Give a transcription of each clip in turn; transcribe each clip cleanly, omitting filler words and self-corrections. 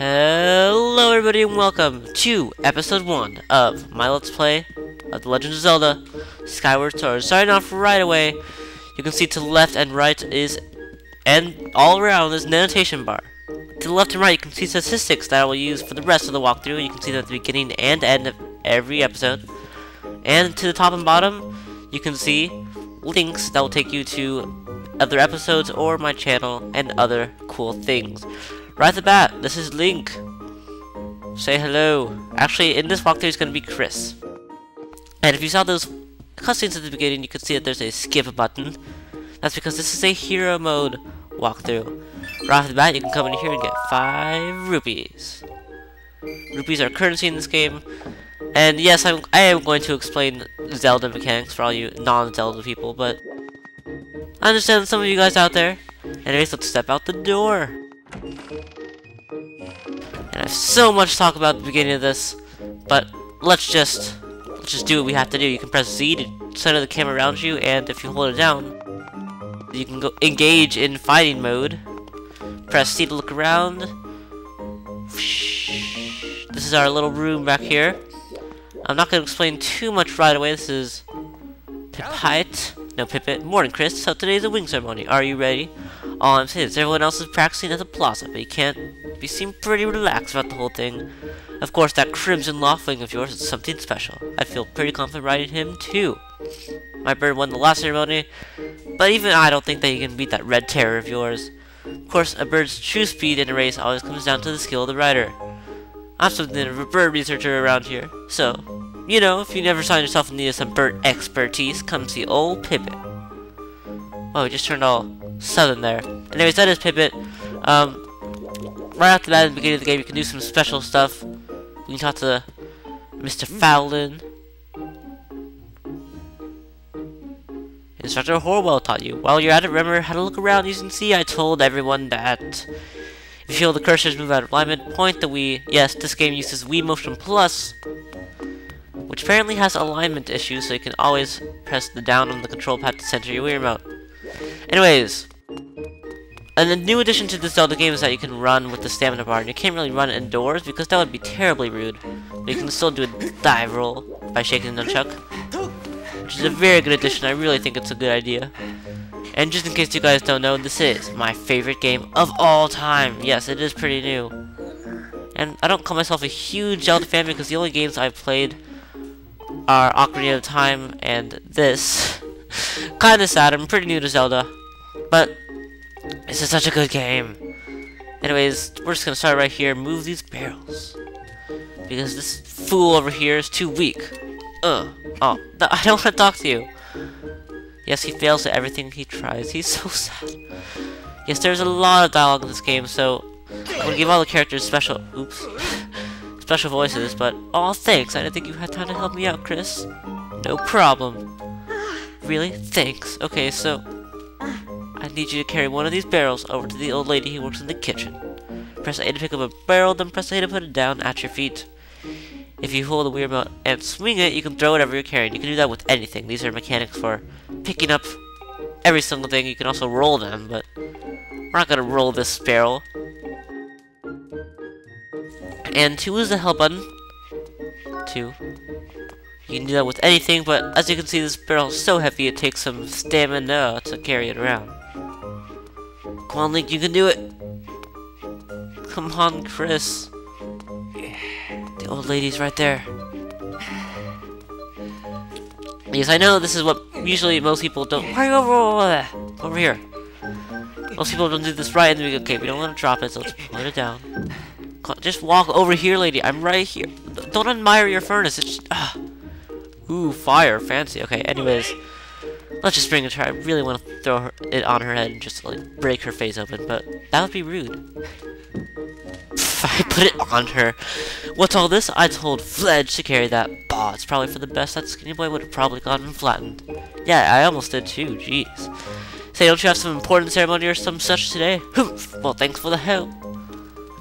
Hello everybody and welcome to episode 1 of my Let's Play of The Legend of Zelda Skyward Sword. Starting off right away, you can see to the left and right and all around is an annotation bar. To the left and right you can see statistics that I will use for the rest of the walkthrough. You can see them at the beginning and end of every episode. And to the top and bottom you can see links that will take you to other episodes or my channel and other cool things. Right at the bat, this is Link. Say hello. Actually, in this walkthrough is going to be Chris. And if you saw those cutscenes at the beginning, you can see that there's a skip button. That's because this is a hero mode walkthrough. Right off the bat, you can come in here and get 5 rupees. Rupees are currency in this game. And yes, I am going to explain Zelda mechanics for all you non-Zelda people, but I understand some of you guys out there. Anyways, let's step out the door. And I have so much to talk about at the beginning of this, but let's just do what we have to do. You can press Z to center the camera around you, and if you hold it down, you can go engage in fighting mode. Press C to look around. This is our little room back here. I'm not going to explain too much right away. This is Pipit. Morning, Chris. So today's a wing ceremony. Are you ready? All I'm saying is everyone else is practicing at the plaza, but you seem pretty relaxed about the whole thing. Of course, that crimson loft wing of yours is something special. I feel pretty confident riding him, too. My bird won the last ceremony, but even I don't think that he can beat that red terror of yours. Of course, a bird's true speed in a race always comes down to the skill of the rider. I'm something of a bird researcher around here, so, you know, if you never find yourself in need of some bird expertise, come see old Pipit. Oh, we just turned all southern there. Anyways, that is Pipit. Right after that, at the beginning of the game, you can do some special stuff. We can talk to Mr. Fowlin. Instructor Horwell taught you. While you're at it, remember how to look around using C. I told everyone that. If you feel the cursors move out of alignment, point the Wii. Yes, this game uses Wii Motion Plus, which apparently has alignment issues, so you can always press the down on the control pad to center your Wii remote. Anyways, and the new addition to this Zelda game is that you can run with the stamina bar, and you can't really run indoors because that would be terribly rude. But you can still do a dive roll by shaking the nunchuck, which is a very good addition. I really think it's a good idea. And just in case you guys don't know, this is my favorite game of all time. Yes, it is pretty new. And I don't call myself a huge Zelda fan because the only games I've played are Ocarina of Time and this. Kinda sad, I'm pretty new to Zelda, but this is such a good game. Anyways, we're just gonna start right here. Move these barrels because this fool over here is too weak. Oh, I don't want to talk to you. Yes, he fails at everything he tries. He's so sad. Yes, there's a lot of dialogue in this game, so I'm gonna give all the characters special voices, but oh, thanks. I didn't think you had time to help me out, Chris. No problem. Really? Thanks. Okay, so I need you to carry one of these barrels over to the old lady who works in the kitchen. Press A to pick up a barrel, then press A to put it down at your feet. If you hold the Wii remote and swing it, you can throw whatever you're carrying. You can do that with anything. These are mechanics for picking up every single thing. You can also roll them, but we're not gonna roll this barrel. And 2 is the help button. 2. You can do that with anything, but as you can see, this barrel is so heavy it takes some stamina to carry it around. Come on, Link, you can do it! Come on, Chris. The old lady's right there. Yes, I know this is what usually most people don't. Why are you over here? Most people don't do this right, and then okay, we don't want to drop it, so let's put it down. Just walk over here, lady. I'm right here. Don't admire your furnace. It's just, ooh, fire, fancy. Okay, anyways, let's just bring it to her. I really want to throw it on her head and just like break her face open, but that would be rude. I put it on her. What's all this? I told Fledge to carry that. Bah, it's probably for the best. That skinny boy would have probably gotten flattened. Yeah, I almost did too. Jeez. Say, don't you have some important ceremony or some such today? Well, thanks for the help.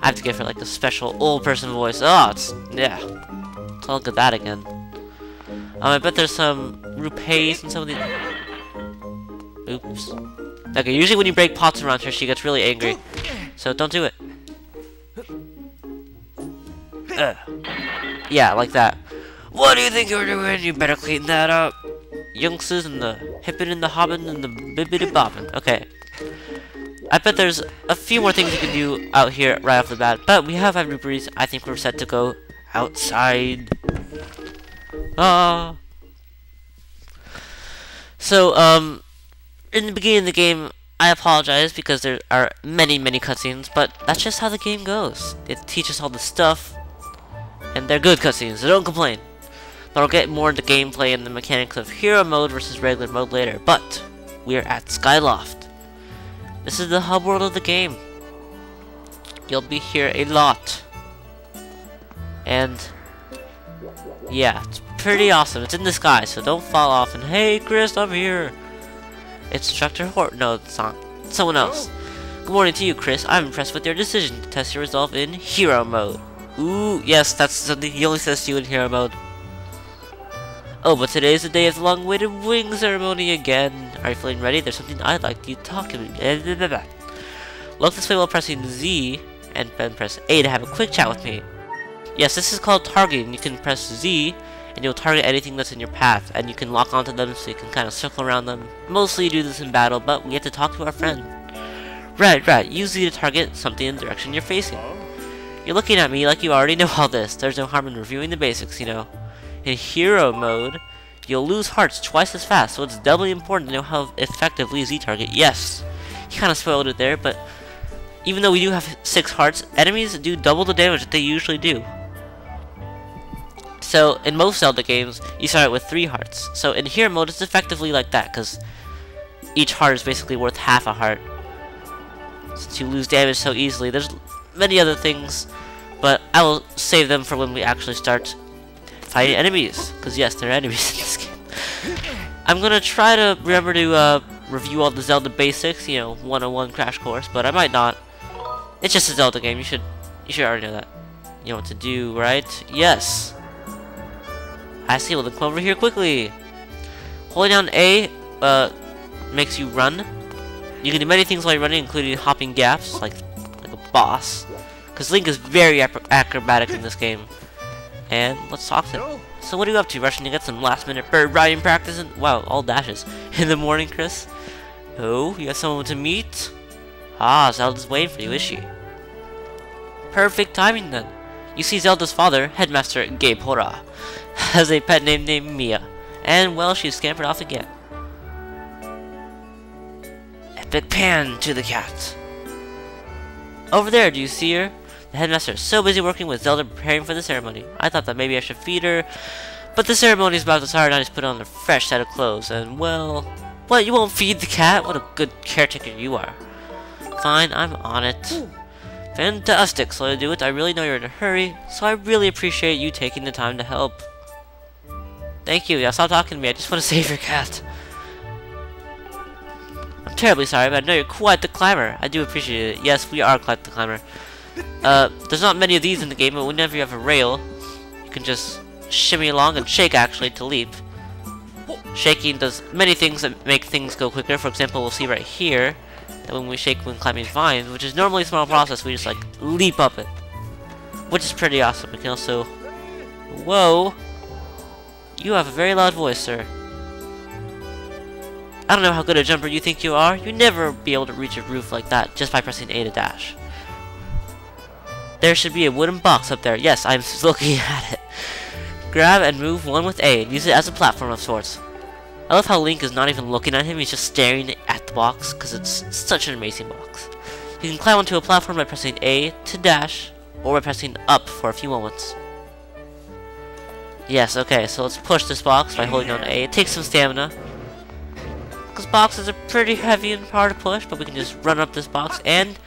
I have to give her like a special old person voice. Oh, yeah. Let's look at that again. I bet there's some rupees and some of these. Oops. Okay, usually when you break pots around her, she gets really angry. So don't do it. Yeah, like that. What do you think you're doing? You better clean that up. Youngsters and the hippin' and the hoppin' and the bibbidi boppin'. Okay. I bet there's a few more things you can do out here right off the bat, but we have 5 rupees. I think we're set to go outside. So, in the beginning of the game, I apologize because there are many cutscenes, but that's just how the game goes. It teaches all the stuff, and they're good cutscenes, so don't complain. But I'll get more into gameplay and the mechanics of hero mode versus regular mode later. But we're at Skyloft. This is the hub world of the game. You'll be here a lot. And yeah, it's pretty awesome. It's in the sky, so don't fall off and hey Chris, I'm here. It's Instructor Hort. No, it's not. It's someone else. Good morning to you, Chris. I'm impressed with your decision to test your resolve in hero mode. Ooh, yes, that's something he only says to you in hero mode. Oh, but today is the day of the long-awaited wing ceremony again. Are you feeling ready? There's something I'd like you to talk to me. Look this way while pressing Z and then press A to have a quick chat with me. Yes, this is called targeting. You can press Z and you'll target anything that's in your path, and you can lock onto them so you can kind of circle around them. Mostly you do this in battle, but we have to talk to our friend. Right, use Z to target something in the direction you're facing. You're looking at me like you already know all this. There's no harm in reviewing the basics, you know. In hero mode, you'll lose hearts twice as fast, so it's doubly important to know how effectively Z target. Yes, he kind of spoiled it there, but even though we do have 6 hearts, enemies do double the damage that they usually do. So, in most Zelda games, you start out with 3 hearts. So, in hero mode, it's effectively like that, because each heart is basically worth half a heart. Since you lose damage so easily, there's many other things, but I will save them for when we actually start fighting enemies. Because, yes, there are enemies in this game. I'm going to try to remember to review all the Zelda basics, you know, 101 crash course, but I might not. It's just a Zelda game, you should already know that. You know what to do, right? Yes! I see, well then come over here quickly. Holding down A makes you run. You can do many things while you're running, including hopping gaps, like a boss. Because Link is very acrobatic in this game. And let's talk to him. So what are you up to? Rushing to get some last minute bird riding practice? And wow, all dashes. In the morning, Chris? Oh, you got someone to meet? Ah, Zelda's waiting for you, is she? Perfect timing then. You see, Zelda's father, Headmaster Gabe Hora, has a pet named Mia. And, well, she's scampered off again. Epic pan to the cat. Over there, do you see her? The headmaster is so busy working with Zelda preparing for the ceremony. I thought that maybe I should feed her, but the ceremony is about to start and I just put on a fresh set of clothes. And, well, what, you won't feed the cat? What a good caretaker you are. Fine, I'm on it. Fantastic, so to do it, I really know you're in a hurry, so I really appreciate you taking the time to help. Thank you. Yeah, stop talking to me. I just want to save your cat. I'm terribly sorry, but I know you're quite the climber. I do appreciate it. Yes, we are quite the climber. There's not many of these in the game, but whenever you have a rail, you can just shimmy along and shake, actually, to leap. Shaking does many things that make things go quicker. For example, we'll see right here that when we shake when climbing vines, which is normally a small process, we just, like, leap up it. Which is pretty awesome. We can also... Whoa! You have a very loud voice, sir. I don't know how good a jumper you think you are. You'd never be able to reach a roof like that just by pressing A to dash. There should be a wooden box up there. Yes, I'm looking at it. Grab and move one with A and use it as a platform of sorts. I love how Link is not even looking at him, he's just staring at the box because it's such an amazing box. You can climb onto a platform by pressing A to dash or by pressing up for a few moments. Yes, okay, so let's push this box by holding on A. It takes some stamina, because boxes are pretty heavy and hard to push, but we can just run up this box. And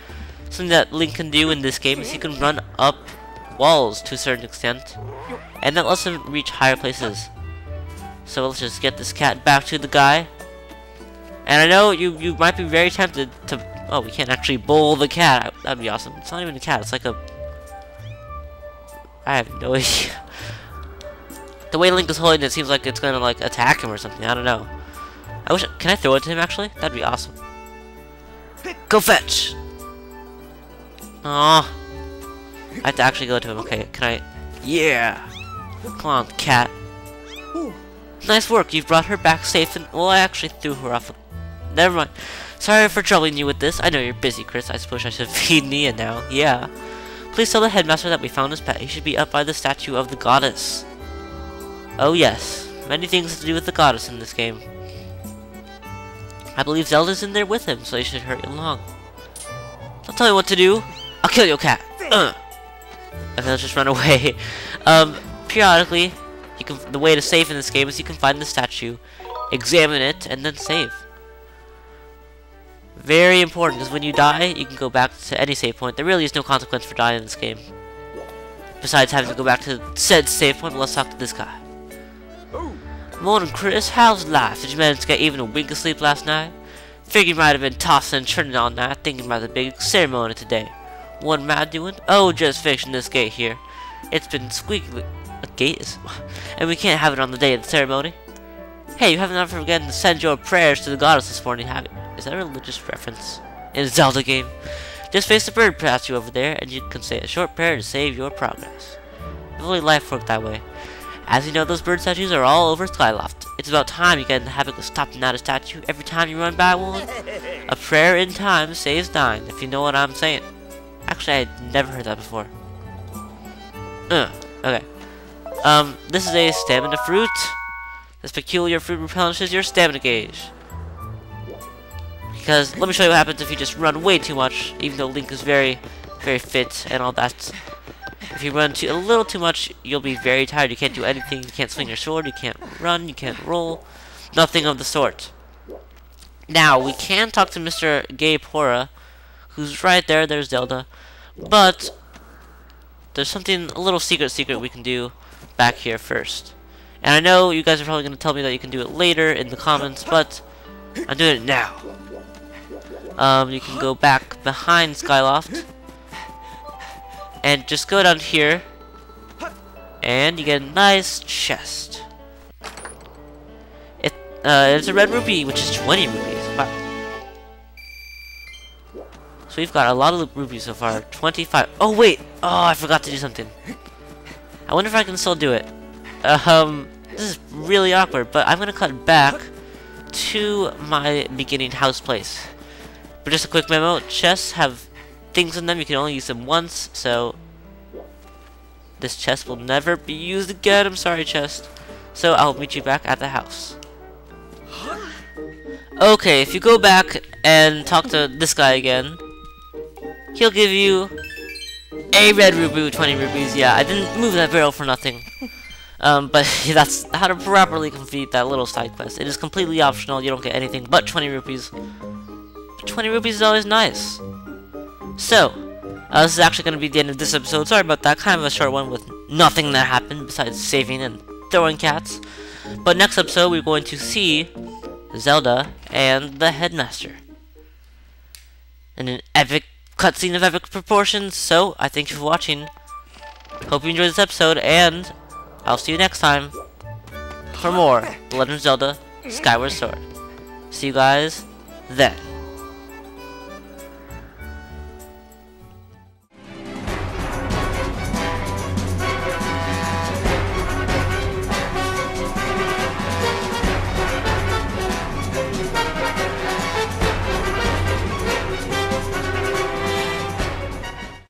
something that Link can do in this game is he can run up walls to a certain extent, and that lets him reach higher places. So let's just get this cat back to the guy. And I know you might be very tempted to... Oh, we can't actually bowl the cat. That'd be awesome. It's not even a cat, it's like a... I have no idea. The way Link is holding it seems like it's gonna, like, attack him or something. I don't know. I wish... Can I throw it to him, actually? That'd be awesome. Go fetch! Aww. I have to actually go to him. Okay, can I... Yeah! Come on, cat. Nice work, you've brought her back safe and... Well, I actually threw her off. Never mind. Sorry for troubling you with this. I know you're busy, Chris. I suppose I should feed Nia now. Yeah. Please tell the headmaster that we found his pet. He should be up by the statue of the goddess. Oh yes. Many things to do with the goddess in this game. I believe Zelda's in there with him, so you should hurry along. Don't tell me what to do. I'll kill your cat. And they'll just run away. Periodically, the way to save in this game is you can find the statue, examine it, and then save. Very important, because when you die, you can go back to any save point. There really is no consequence for dying in this game. Besides having to go back to said save point, let's talk to this guy. Morning, Chris. How's life? Did you manage to get even a wink of sleep last night? Figured you might have been tossing and turning all night, thinking about the big ceremony today. What am I doing? Oh, just fixing this gate here. It's been squeaky. A gate is... And we can't have it on the day of the ceremony. Hey, you haven't ever forgotten to send your prayers to the goddess this morning, have you? Is that a religious reference? In a Zelda game? Just face the bird statue over there, and you can say a short prayer to save your progress. If only life worked that way. As you know, those bird statues are all over Skyloft. It's about time you get in the habit of stopping at a statue every time you run by one. A prayer in time saves 9, if you know what I'm saying. Actually, I'd never heard that before. Okay. This is a stamina fruit. This peculiar fruit replenishes your stamina gauge. Because, let me show you what happens if you just run way too much, even though Link is very, very fit and all that. If you run a little too much, you'll be very tired. You can't do anything. You can't swing your sword. You can't run. You can't roll. Nothing of the sort. Now, we can talk to Mr. Gaypora, who's right there. There's Zelda. But there's something, a little secret we can do back here first. And I know you guys are probably going to tell me that you can do it later in the comments, but I'm doing it now. You can go back behind Skyloft and just go down here and you get a nice chest. It's a Red Rupee, which is 20 rupees. Wow. So we've got a lot of rupees so far. 25. Oh wait! Oh, I forgot to do something. I wonder if I can still do it. This is really awkward, but I'm gonna cut back to my beginning house place. But just a quick memo, chests have things in them, you can only use them once, so this chest will never be used again. I'm sorry, chest. So I'll meet you back at the house. Okay, if you go back and talk to this guy again, he'll give you a Red Rupee, 20 rupees. Yeah, I didn't move that barrel for nothing. But that's how to properly complete that little side quest. It is completely optional. You don't get anything but 20 rupees. But 20 rupees is always nice. So, this is actually going to be the end of this episode. Sorry about that. Kind of a short one with nothing that happened besides saving and throwing cats. But next episode, we're going to see Zelda and the headmaster in an epic cutscene of epic proportions. So, I thank you for watching. Hope you enjoyed this episode, and I'll see you next time for more The Legend of Zelda Skyward Sword. See you guys then.